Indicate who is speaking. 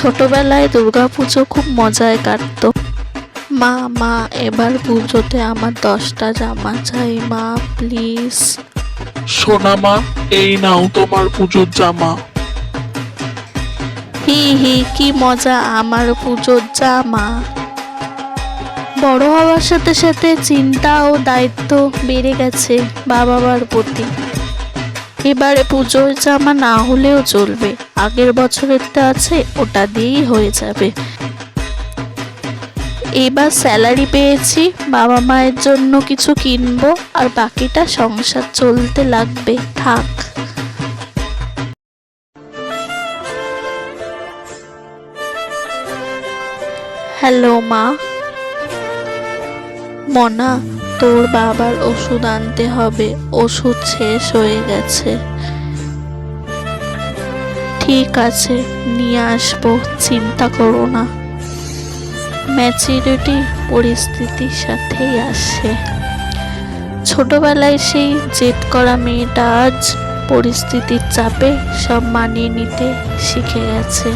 Speaker 1: ছোটবেলায় দুর্গাপুজো খুব মজায় কাটতো। মা মা এবার পুজোতে আমার 10টা জামা চাই মা, প্লিজ।
Speaker 2: সোনা মা, এই নাও তোমার পুজোর জামা।
Speaker 1: হি হি, কি মজা আমার পুজোর জামা। বড় হওয়ার সাথে সাথে চিন্তা ও দায়িত্ব বেড়ে গেছে বাবা মার প্রতি। এবারে পুজোর জামা না হলেও চলবে, আগের বছরেরটা আছে ওটা দিয়েই হয়ে যাবে। এবার স্যালারি পেয়েছি, বাবা মায়ের জন্য কিছু কিনবো আর বাকিটা সংসার চলতে লাগবে, থাক। হ্যালো মা। মনা, তোর বাবার ওষুধ আনতে হবে, ওষুধ শেষ হয়ে গেছে। ঠিক আছে, নিয়ে আসবো, চিন্তা করো না। ম্যাচুরিটি পরিস্থিতির সাথেই আসে। ছোটবেলায় সেই জেদ করা মেয়েটা আজ পরিস্থিতির চাপে সব মানিয়ে নিতে শিখে গেছে।